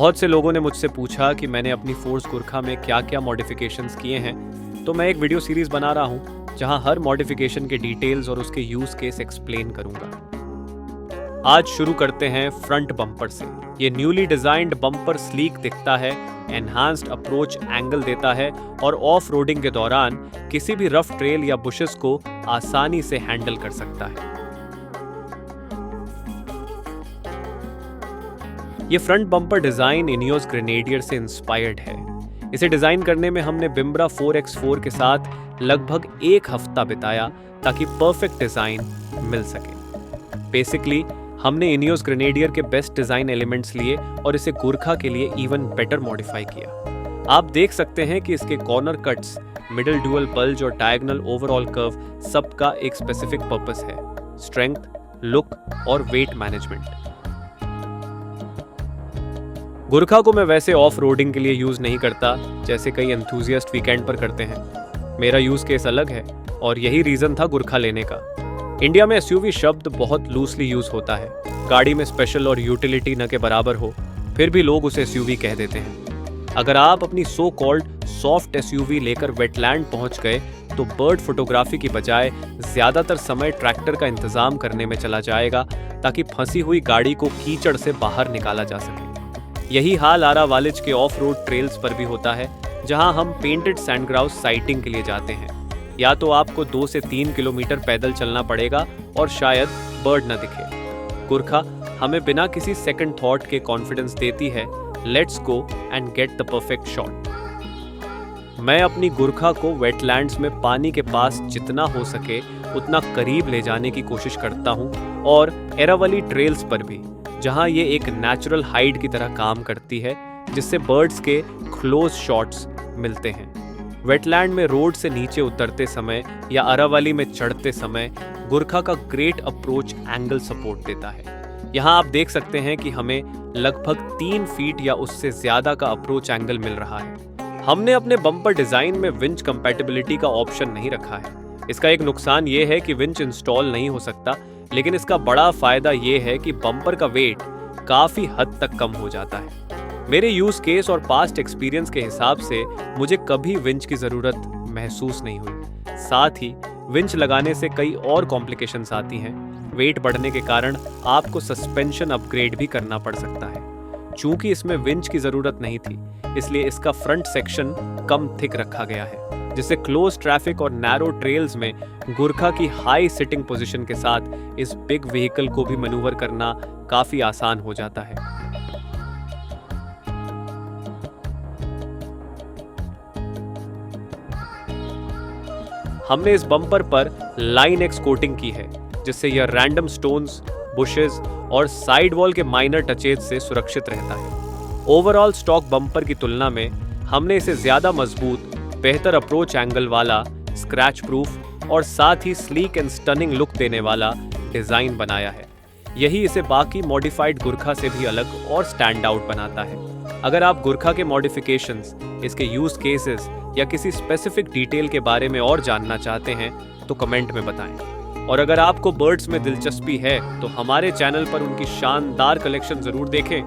बहुत से लोगों ने मुझसे पूछा कि मैंने अपनी फोर्स गुरखा में क्या क्या मॉडिफिकेशंस किए हैं, तो मैं एक वीडियो सीरीज बना रहा हूं जहां हर मॉडिफिकेशन के डिटेल्स और उसके यूज केस एक्सप्लेन करूंगा। आज शुरू करते हैं फ्रंट बम्पर से। ये न्यूली डिजाइंड बम्पर स्लीक दिखता है, एनहांस्ड अप्रोच एंगल देता है और ऑफ रोडिंग के दौरान किसी भी रफ ट्रेल या बुशेस को आसानी से हैंडल कर सकता है। ये front bumper design Ineos grenadier से इंस्पायर्ड है। इसे डिजाइन करने में हमने बिम्ब्रा 4x4 के साथ लगभग 1 हफ्ता बिताया ताकि परफेक्ट डिजाइन मिल सके। बेसिकली हमने इनियोस ग्रेनेडियर के बेस्ट डिजाइन एलिमेंट्स लिए और इसे गुरखा के लिए इवन बेटर मॉडिफाई किया। आप देख सकते हैं कि इसके corner cuts, middle dual bulge और डायगोनल ओवरऑल कर्व सबका एक स्पेसिफिक पर्पस है: स्ट्रेंथ, लुक और वेट मैनेजमेंट। गुरखा को मैं वैसे ऑफ रोडिंग के लिए यूज नहीं करता जैसे कई एंथुजियास्ट वीकेंड पर करते हैं। मेरा यूज केस अलग है और यही रीजन था गुरखा लेने का। इंडिया में एसयूवी शब्द बहुत लूजली यूज होता है। गाड़ी में स्पेशल और यूटिलिटी न के बराबर हो, फिर भी लोग उसे एसयूवी कह देते हैं। अगर आप अपनी सो कॉल्ड सॉफ्ट एसयूवी लेकर वेटलैंड पहुंच गए तो बर्ड फोटोग्राफी की बजाय ज्यादातर समय ट्रैक्टर का इंतजाम करने में चला जाएगा ताकि फंसी हुई गाड़ी को कीचड़ से बाहर निकाला जा सके। यही हाल आरावालिज के ऑफ रोड ट्रेल्स पर भी होता है, जहां हम पेंटेड सैंडग्राउस साइटिंग के लिए जाते हैं। या तो आपको 2 से 3 किलोमीटर पैदल चलना पड़ेगा और शायद बर्ड न दिखे। गुरखा हमें बिना किसी सेकंड थॉट के कॉन्फिडेंस देती है, let's go and get the perfect shot. मैं अपनी गुरखा को वेटलैंड्स में पानी के पास जितना हो सके उतना करीब ले जाने की कोशिश करता हूं और एरावली ट्रेल्स पर भी, जहां ये एक नेचुरल हाइड की तरह काम करती है जिससे बर्ड्स के क्लोज शॉट्स मिलते हैं। वेटलैंड में रोड से नीचे उतरते समय या अरावली में चढ़ते समय गुरखा का ग्रेट अप्रोच एंगल सपोर्ट देता है। यहाँ आप देख सकते हैं कि हमें लगभग 3 फीट या उससे ज्यादा का अप्रोच एंगल मिल रहा है। हमने अपने बम्पर डिजाइन में विंच कंपैटिबिलिटी का ऑप्शन नहीं रखा है। इसका एक नुकसान ये है कि विंच इंस्टॉल नहीं हो सकता, लेकिन इसका बड़ा फायदा ये है कि बम्पर का वेट काफी हद तक कम हो जाता है। मेरे यूज केस और पास्ट एक्सपीरियंस के हिसाब से मुझे कभी विंच की जरूरत महसूस नहीं हुई। साथ ही विंच लगाने से कई और कॉम्प्लिकेशंस आती हैं। वेट बढ़ने के कारण आपको सस्पेंशन अपग्रेड भी करना पड़ सकता है। चूंकि इसमें विंच की जरूरत नहीं थी, इसलिए इसका फ्रंट सेक्शन कम थिक रखा गया है, जिससे क्लोज ट्रैफिक और नैरो ट्रेल्स में गुरखा की हाई सिटिंग पोजीशन के साथ इस बिग व्हीकल को भी मैन्यूवर करना काफी आसान हो जाता है। हमने इस बम्पर पर लाइन एक्स कोटिंग की है, जिससे यह रैंडम स्टोन्स, बुशेस और साइड वॉल के माइनर टचेज से सुरक्षित रहता है। ओवरऑल स्टॉक बम्पर की तुलना में हमने इसे ज्यादा मजबूत, बेहतर अप्रोच एंगल वाला, स्क्रैच प्रूफ और साथ ही स्लीक एंड स्टनिंग लुक देने वाला डिजाइन बनाया है। यही इसे बाकी मॉडिफाइड गुरखा से भी अलग और स्टैंड आउट बनाता है। अगर आप गुरखा के मॉडिफिकेशंस, इसके यूज केसेस या किसी स्पेसिफिक डिटेल के बारे में और जानना चाहते हैं तो कमेंट में बताएं। और अगर आपको बर्ड्स में दिलचस्पी है तो हमारे चैनल पर उनकी शानदार कलेक्शन जरूर देखें।